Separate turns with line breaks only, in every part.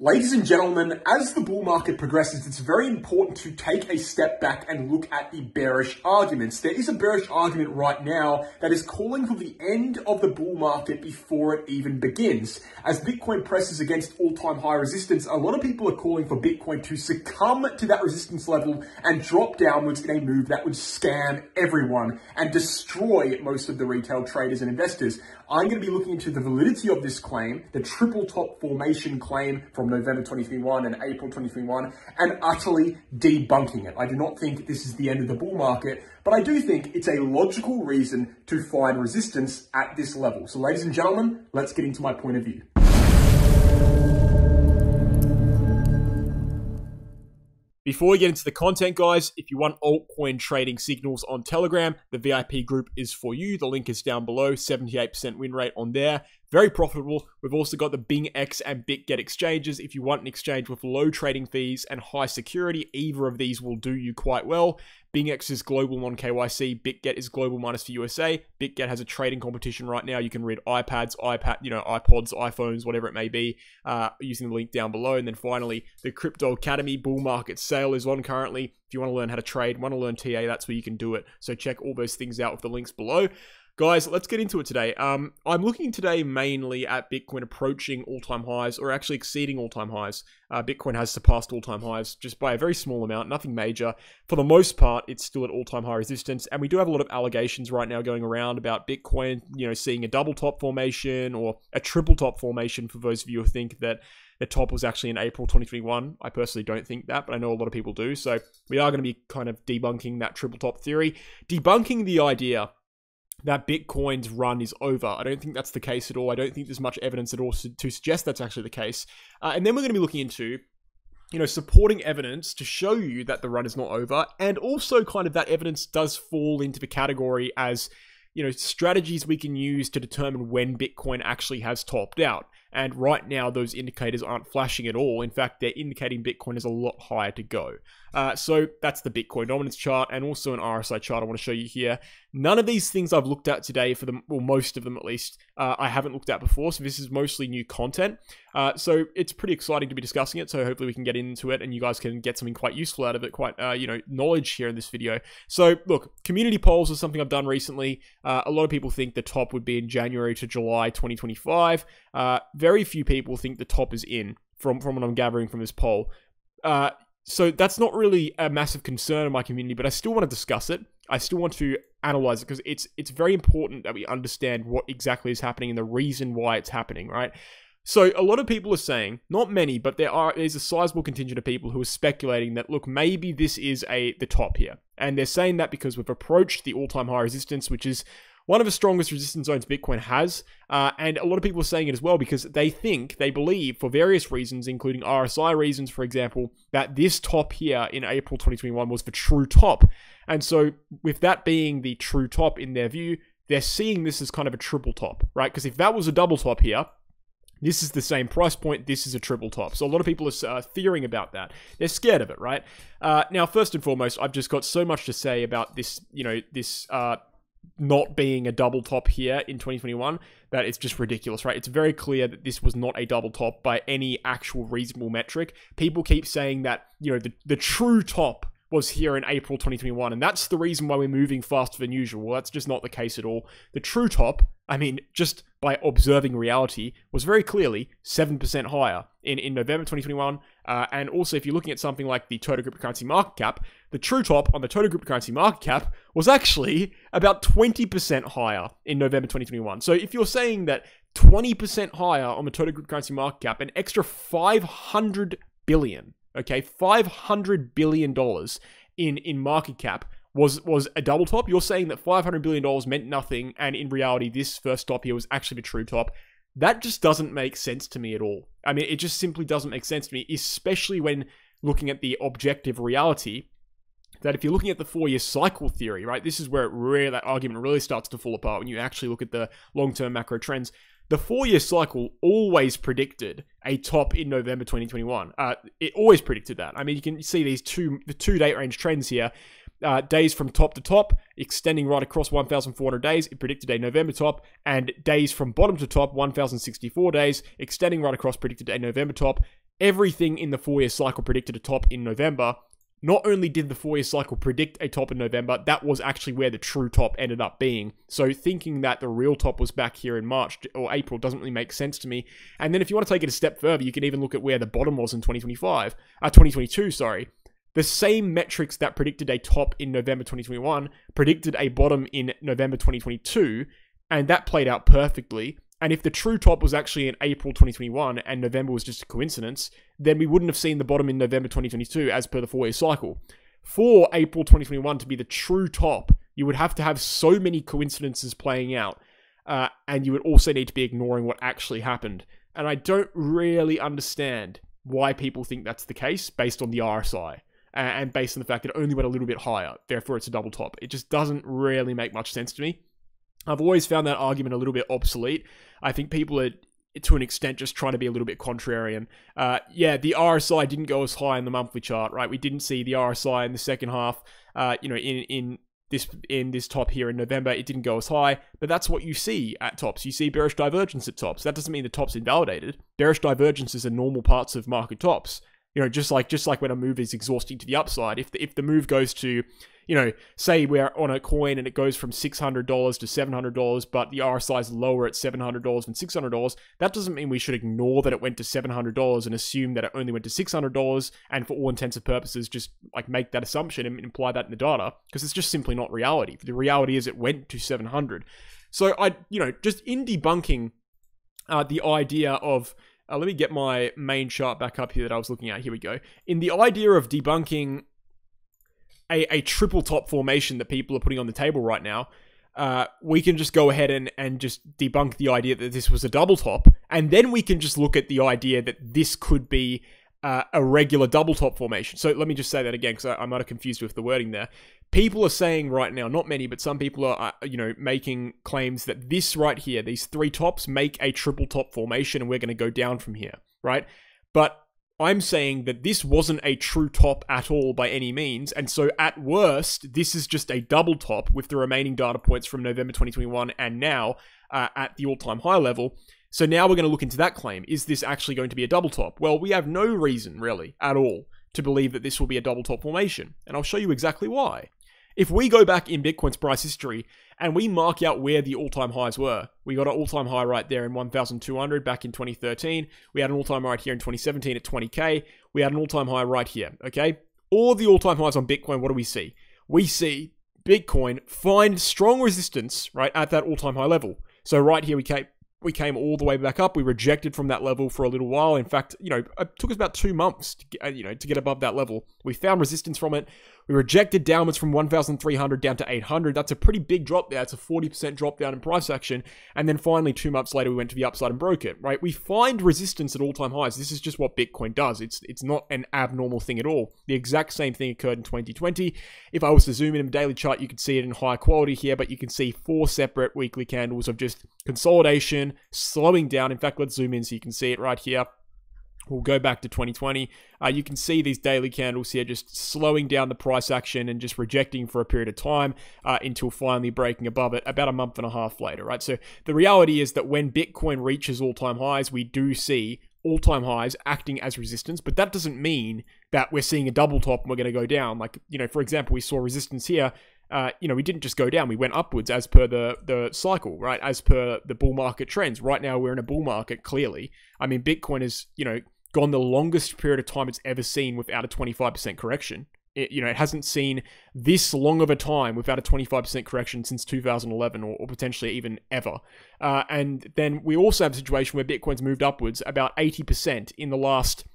Ladies and gentlemen, as the bull market progresses, it's very important to take a step back and look at the bearish arguments. There is a bearish argument right now that is calling for the end of the bull market before it even begins. As Bitcoin presses against all-time high resistance, a lot of people are calling for Bitcoin to succumb to that resistance level and drop downwards in a move that would scam everyone and destroy most of the retail traders and investors. I'm going to be looking into the validity of this claim, the triple top formation claim from November 2021 and April 2021, and utterly debunking it. I do not think this is the end of the bull market, but I do think it's a logical reason to find resistance at this level. So ladies and gentlemen, let's get into my point of view.
Before we get into the content, guys, if you want altcoin trading signals on Telegram, the VIP group is for you. The link is down below, 78% win rate on there. Very profitable. We've also got the BingX and BitGet exchanges. If you want an exchange with low trading fees and high security, either of these will do you quite well. BingX is global non-KYC. BitGet is global minus for USA. BitGet has a trading competition right now. You can read iPads, iPods, iPhones, whatever it may be, using the link down below. And then finally, the Crypto Academy bull market sale is on currently. If you want to learn how to trade, want to learn TA, that's where you can do it. So check all those things out with the links below. Guys, let's get into it today. I'm looking today mainly at Bitcoin approaching all-time highs, or actually exceeding all-time highs. Bitcoin has surpassed all-time highs just by a very small amount, nothing major. For the most part, it's still at all-time high resistance, and we do have a lot of allegations right now going around about Bitcoin, seeing a double top formation or a triple top formation for those of you who think that the top was actually in April 2021. I personally don't think that, but I know a lot of people do. So we are going to be kind of debunking that triple top theory, debunking the idea that Bitcoin's run is over. I don't think that's the case at all. I don't think there's much evidence at all to suggest that's actually the case. And then we're going to be looking into, supporting evidence to show you that the run is not over. And also kind of that evidence does fall into the category as, strategies we can use to determine when Bitcoin actually has topped out. And right now, those indicators aren't flashing at all. In fact, they're indicating Bitcoin is a lot higher to go. So that's the Bitcoin dominance chart and also an RSI chart I want to show you here. None of these things I've looked at today, for them, or most of them at least, I haven't looked at before. So this is mostly new content. So it's pretty exciting to be discussing it. So hopefully we can get into it and you guys can get something quite useful out of it, quite, knowledge here in this video. So look, community polls is something I've done recently. A lot of people think the top would be in January to July 2025. Very few people think the top is in, from what I'm gathering from this poll. So that's not really a massive concern in my community, but I still want to discuss it. I still want to analyze it because it's very important that we understand what exactly is happening and the reason why it's happening, right? So a lot of people are saying, not many, but there's a sizable contingent of people who are speculating that, look, maybe this is the top here. And they're saying that because we've approached the all-time high resistance, which is one of the strongest resistance zones Bitcoin has, and a lot of people are saying it as well because they believe, for various reasons, including RSI reasons, for example, that this top here in April 2021 was the true top. And so with that being the true top in their view, they're seeing this as kind of a triple top, right? Because if that was a double top here, this is the same price point, this is a triple top. So a lot of people are fearing about that. They're scared of it, right? Now, first and foremost, I've just got so much to say about this, not being a double top here in 2021, that it's just ridiculous, right? It's very clear that this was not a double top by any actual reasonable metric. People keep saying that, the true top was here in April 2021, and that's the reason why we're moving faster than usual. Well, that's just not the case at all. The true top, just by observing reality, was very clearly 7% higher in November 2021. And also, if you're looking at something like the total cryptocurrency market cap, the true top on the total cryptocurrency market cap was actually about 20% higher in November 2021. So if you're saying that 20% higher on the total cryptocurrency market cap, an extra $500 billion, okay, $500 billion in market cap was a double top, you're saying that $500 billion meant nothing, and in reality, this first top here was actually the true top. That just doesn't make sense to me at all. It just simply doesn't make sense to me, especially when looking at the objective reality, that if you're looking at the 4-year cycle theory, right, this is where that argument really starts to fall apart when you actually look at the long-term macro trends. The 4-year cycle always predicted a top in November 2021. It always predicted that. You can see the 2 date range trends here. Days from top to top, extending right across 1,400 days, it predicted a November top, and days from bottom to top, 1,064 days, extending right across, predicted a November top. everything in the 4-year cycle predicted a top in November. Not only did the 4-year cycle predict a top in November, that was actually where the true top ended up being. So thinking that the real top was back here in March or April doesn't really make sense to me. And then if you want to take it a step further, you can even look at where the bottom was in 2022, sorry. The same metrics that predicted a top in November 2021 predicted a bottom in November 2022, and that played out perfectly. And if the true top was actually in April 2021 and November was just a coincidence, then we wouldn't have seen the bottom in November 2022 as per the 4-year cycle. For April 2021 to be the true top, you would have to have so many coincidences playing out, and you would also need to be ignoring what actually happened. And I don't really understand why people think that's the case based on the RSI and based on the fact that it only went a little bit higher, therefore it's a double top. It just doesn't really make much sense to me. I've always found that argument a little bit obsolete. I think people are, to an extent, just trying to be a little bit contrarian. Yeah, the RSI didn't go as high in the monthly chart, right? We didn't see the RSI in the second half, in this top here in November. It didn't go as high, but that's what you see at tops. You see bearish divergence at tops. That doesn't mean the top's invalidated. Bearish divergences are normal parts of market tops. Just like when a move is exhausting to the upside, if the move goes to, say we're on a coin and it goes from $600 to $700, but the RSI is lower at $700 than $600, that doesn't mean we should ignore that it went to $700 and assume that it only went to $600 and for all intents and purposes just like make that assumption and imply that in the data, because it's just simply not reality. The reality is it went to 700. So just in debunking the idea of let me get my main chart back up here that I was looking at. Here we go. In the idea of debunking a triple top formation that people are putting on the table right now, we can just go ahead and just debunk the idea that this was a double top. And then we can just look at the idea that this could be a regular double top formation. So let me just say that again, because I might have confused you with the wording there. People are saying right now, not many, but some people are, making claims that this right here, these three tops make a triple top formation and we're going to go down from here, right? But I'm saying that this wasn't a true top at all by any means. And so at worst, this is just a double top with the remaining data points from November 2021 and now at the all-time high level. So now we're going to look into that claim. Is this actually going to be a double top? Well, we have no reason really at all to believe that this will be a double top formation. And I'll show you exactly why. If we go back in Bitcoin's price history and we mark out where the all-time highs were, we got an all-time high right there in 1,200 back in 2013. We had an all-time right here in 2017 at 20K. We had an all-time high right here, okay? All the all-time highs on Bitcoin, what do we see? We see Bitcoin find strong resistance, right, at that all-time high level. So right here, we came all the way back up. We rejected from that level for a little while. In fact, it took us about 2 months to get above that level. We found resistance from it. We rejected downwards from 1,300 down to 800. That's a pretty big drop there. It's a 40% drop down in price action. And then finally, 2 months later, we went to the upside and broke it, right? We find resistance at all-time highs. This is just what Bitcoin does. It's not an abnormal thing at all. The exact same thing occurred in 2020. If I was to zoom in a daily chart, you could see it in high quality here, but you can see 4 separate weekly candles of just consolidation, slowing down. In fact, let's zoom in so you can see it right here. We'll go back to 2020. You can see these daily candles here just slowing down the price action and just rejecting for a period of time until finally breaking above it about a month and a half later, right? So the reality is that when Bitcoin reaches all-time highs, we do see all-time highs acting as resistance, but that doesn't mean that we're seeing a double top and we're going to go down. Like, for example, we saw resistance here. We didn't just go down, we went upwards as per the cycle, right? As per the bull market trends. Right now, we're in a bull market, clearly. I mean, Bitcoin is, gone the longest period of time it's ever seen without a 25% correction. It hasn't seen this long of a time without a 25% correction since 2011 or potentially even ever. And then we also have a situation where Bitcoin's moved upwards about 80% in the last,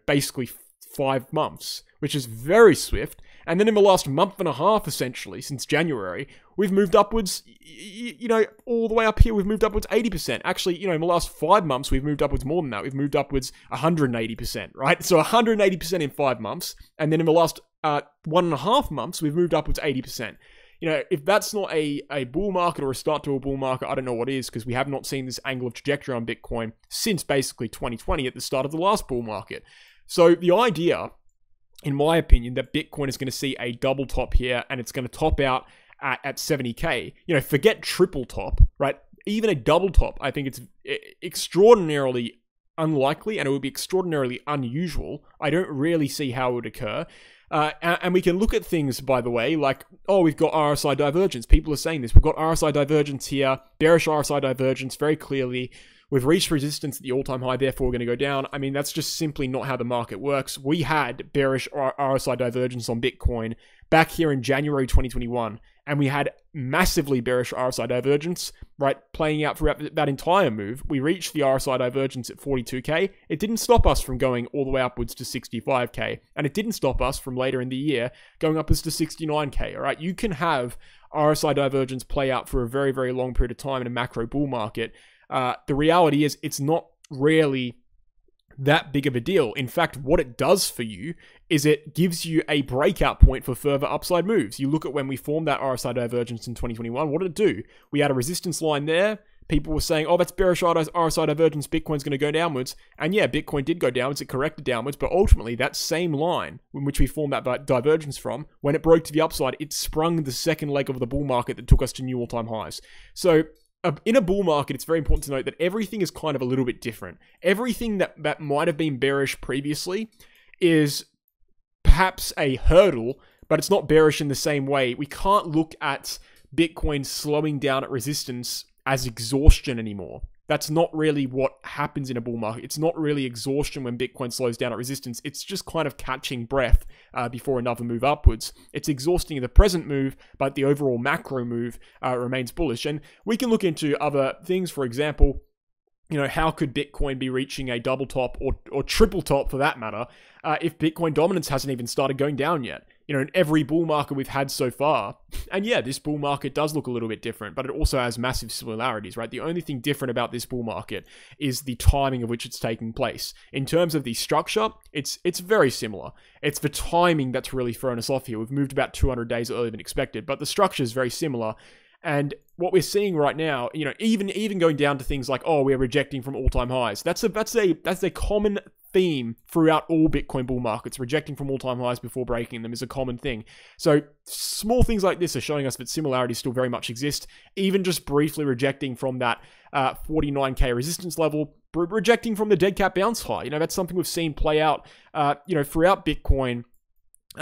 basically 5 months, which is very swift. And then in the last month and a half, essentially, since January, we've moved upwards, all the way up here, we've moved upwards 80%. Actually, in the last 5 months, we've moved upwards more than that. We've moved upwards 180%, right? So 180% in 5 months. And then in the last 1.5 months, we've moved upwards 80%. If that's not a bull market or a start to a bull market, I don't know what is, because we have not seen this angle of trajectory on Bitcoin since basically 2020 at the start of the last bull market. So the idea, in my opinion, that Bitcoin is going to see a double top here and it's going to top out at 70K, forget triple top, right? Even a double top, I think it's extraordinarily unlikely and it would be extraordinarily unusual. I don't really see how it would occur. And we can look at things, by the way, like, oh, we've got RSI divergence. People are saying this. We've got RSI divergence here, bearish RSI divergence very clearly. We've reached resistance at the all-time high, therefore we're going to go down. I mean, that's just simply not how the market works. We had bearish RSI divergence on Bitcoin back here in January 2021, and we had massively bearish RSI divergence, right, playing out throughout that entire move. We reached the RSI divergence at 42k. It didn't stop us from going all the way upwards to 65k, and it didn't stop us from later in the year going upwards to 69k, all right? You can have RSI divergence play out for a very, very long period of time in a macro bull market. The reality is it's not really that big of a deal. In fact, what it does for you is it gives you a breakout point for further upside moves. You look at when we formed that RSI divergence in 2021, what did it do? We had a resistance line there. People were saying, oh, that's bearish RSI divergence, Bitcoin's going to go downwards. And yeah, Bitcoin did go downwards, it corrected downwards, but ultimately that same line in which we formed that divergence from, when it broke to the upside, it sprung the second leg of the bull market that took us to new all-time highs. So in a bull market, it's very important to note that everything is kind of a little bit different. Everything that might have been bearish previously is perhaps a hurdle, but it's not bearish in the same way. We can't look at Bitcoin slowing down at resistance as exhaustion anymore. That's not really what happens in a bull market. It's not really exhaustion when Bitcoin slows down at resistance. It's just kind of catching breath before another move upwards. It's exhausting in the present move, but the overall macro move remains bullish. And we can look into other things. For example, you know, how could Bitcoin be reaching a double top or triple top for that matter if Bitcoin dominance hasn't even started going down yet? You know, in every bull market we've had so far. And yeah, this bull market does look a little bit different, but it also has massive similarities, right? The only thing different about this bull market is the timing of which it's taking place. In terms of the structure, it's very similar. It's the timing that's really thrown us off here. We've moved about 200 days earlier than expected, but the structure is very similar. And what we're seeing right now, you know, even going down to things like, oh, we're rejecting from all-time highs. That's a common theme throughout all Bitcoin bull markets. Rejecting from all-time highs before breaking them is a common thing. So small things like this are showing us that similarities still very much exist. Even just briefly rejecting from that 49k resistance level, rejecting from the dead cat bounce high. You know, that's something we've seen play out, you know, throughout Bitcoin.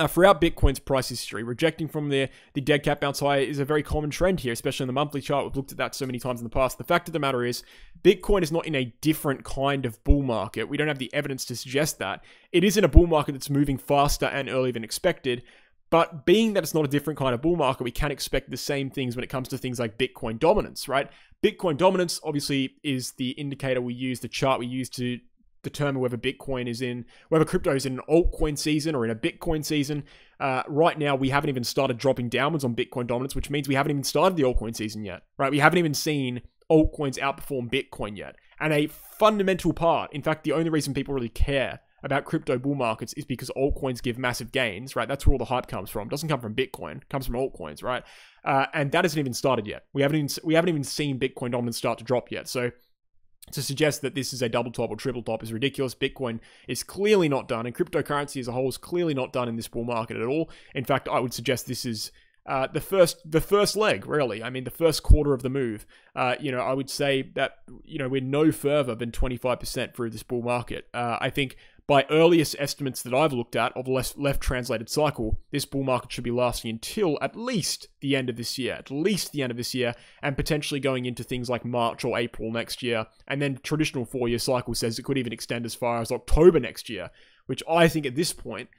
Throughout Bitcoin's price history, rejecting from the dead cat bounce high is a very common trend here, especially in the monthly chart. We've looked at that so many times in the past. The fact of the matter is, Bitcoin is not in a different kind of bull market. We don't have the evidence to suggest that. It is in a bull market that's moving faster and earlier than expected. But being that it's not a different kind of bull market, we can expect the same things when it comes to things like Bitcoin dominance, right? Bitcoin dominance, obviously, is the indicator we use, the chart we use to determine whether whether crypto is in an altcoin season or in a Bitcoin season. Right now, we haven't even started dropping downwards on Bitcoin dominance, which means we haven't even started the altcoin season yet, right? We haven't even seen altcoins outperform Bitcoin yet. And a fundamental part, in fact, the only reason people really care about crypto bull markets is because altcoins give massive gains, right? That's where all the hype comes from. It doesn't come from Bitcoin. It comes from altcoins, right? And that hasn't even started yet. We haven't even seen Bitcoin dominance start to drop yet. So to suggest that this is a double top or triple top is ridiculous. Bitcoin is clearly not done, and cryptocurrency as a whole is clearly not done in this bull market at all. In fact, I would suggest this is the first leg, really. I mean, the first quarter of the move. You know, I would say that, you know, we're no further than 25% through this bull market. I think by earliest estimates that I've looked at of the left translated cycle, this bull market should be lasting until at least the end of this year, and potentially going into things like March or April next year. And then traditional 4-year cycle says it could even extend as far as October next year, which I think at this point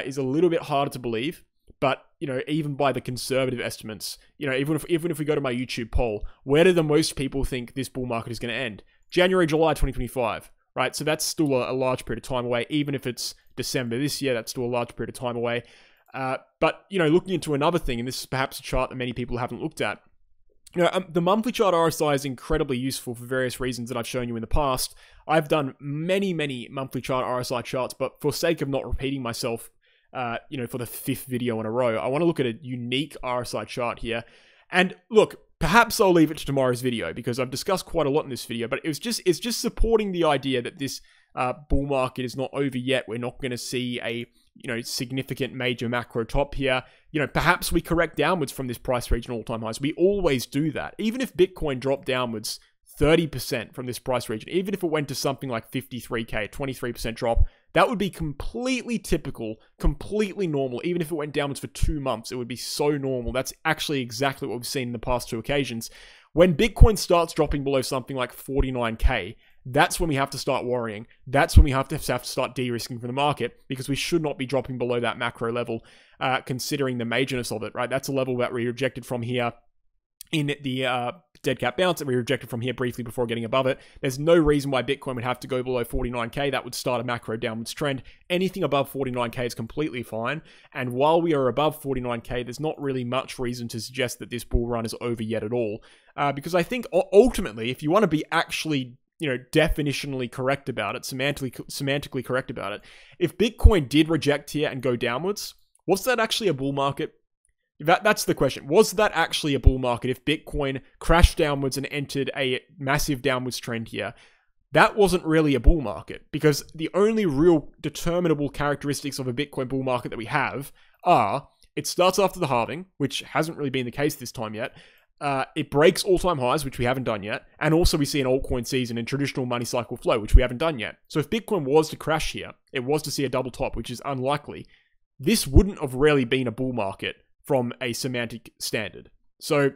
is a little bit harder to believe. But, you know, even by the conservative estimates, you know, even if we go to my YouTube poll, where do the most people think this bull market is going to end? January, July 2025. Right, so that's still a large period of time away. Even if it's December this year, that's still a large period of time away. But, you know, looking into another thing, and this is perhaps a chart that many people haven't looked at, you know, the monthly chart RSI is incredibly useful for various reasons that I've shown you in the past. I've done many monthly chart RSI charts, but for sake of not repeating myself, you know, for the 5th video in a row, I want to look at a unique RSI chart here. And look, perhaps I'll leave it to tomorrow's video because I've discussed quite a lot in this video, but it's just supporting the idea that this bull market is not over yet. We're not going to see a, you know, significant major macro top here. You know, perhaps we correct downwards from this price region all-time highs. We always do that. Even if Bitcoin dropped downwards 30% from this price region, even if it went to something like 53K, 23% drop, that would be completely typical, completely normal. Even if it went downwards for 2 months, it would be so normal. That's actually exactly what we've seen in the past 2 occasions. When Bitcoin starts dropping below something like 49K, that's when we have to start worrying. That's when we have to start de-risking from the market, because we should not be dropping below that macro level, considering the majorness of it, right? That's a level that we rejected from here in the dead cat bounce, that we rejected from here briefly before getting above it. There's no reason why Bitcoin would have to go below 49K. That would start a macro downwards trend. Anything above 49K is completely fine. And while we are above 49K, there's not really much reason to suggest that this bull run is over yet at all. Because I think ultimately, if you want to be actually, definitionally correct about it, semantically correct about it, if Bitcoin did reject here and go downwards, was that actually a bull market? That's the question. Was that actually a bull market if Bitcoin crashed downwards and entered a massive downwards trend here? That wasn't really a bull market, because the only real determinable characteristics of a Bitcoin bull market that we have are it starts after the halving, which hasn't really been the case this time yet. It breaks all-time highs, which we haven't done yet. And also we see an altcoin season and traditional money cycle flow, which we haven't done yet. So if Bitcoin was to crash here, it was to see a double top, which is unlikely, this wouldn't have really been a bull market from a semantic standard. So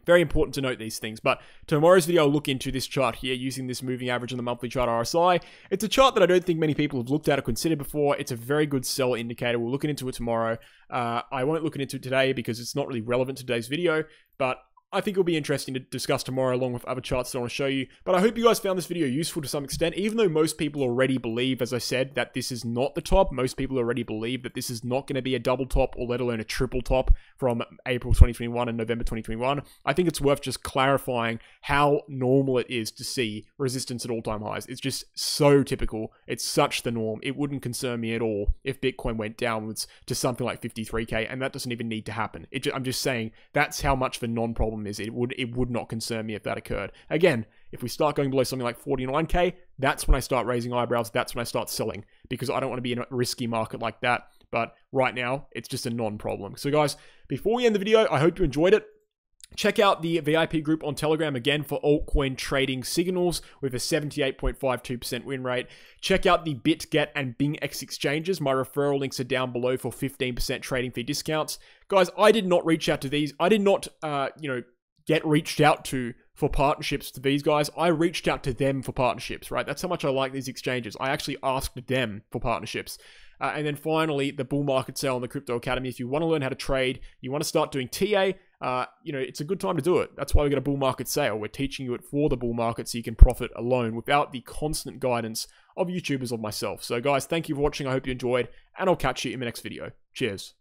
very important to note these things. But tomorrow's video, I'll look into this chart here using this moving average on the monthly chart RSI. It's a chart that I don't think many people have looked at or considered before. It's a very good sell indicator. We're looking into it tomorrow. I won't look into it today because it's not really relevant to today's video, but I think it'll be interesting to discuss tomorrow along with other charts that I want to show you. But I hope you guys found this video useful to some extent, even though most people already believe, as I said, that this is not the top. Most people already believe that this is not going to be a double top or let alone a triple top from April 2021 and November 2021. I think it's worth just clarifying how normal it is to see resistance at all-time highs. It's just so typical. It's such the norm. It wouldn't concern me at all if Bitcoin went downwards to something like 53K, and that doesn't even need to happen. I'm just saying that's how much of a non-problem is. It would not concern me if that occurred. Again, if we start going below something like 49K, that's when I start raising eyebrows. That's when I start selling, because I don't want to be in a risky market like that. But right now, it's just a non-problem. So guys, before we end the video, I hope you enjoyed it. Check out the VIP group on Telegram again for altcoin trading signals with a 78.52% win rate. Check out the BitGet and BingX exchanges. My referral links are down below for 15% trading fee discounts. Guys, I did not reach out to these. I did not, get reached out to for partnerships to these guys. I reached out to them for partnerships, right? That's how much I like these exchanges. I actually asked them for partnerships. And then finally, the bull market sale on the Crypto Academy. If you want to learn how to trade, you want to start doing TA, it's a good time to do it. That's why we got a bull market sale. We're teaching you it for the bull market so you can profit alone without the constant guidance of YouTubers of myself. So guys, thank you for watching. I hope you enjoyed, and I'll catch you in the next video. Cheers.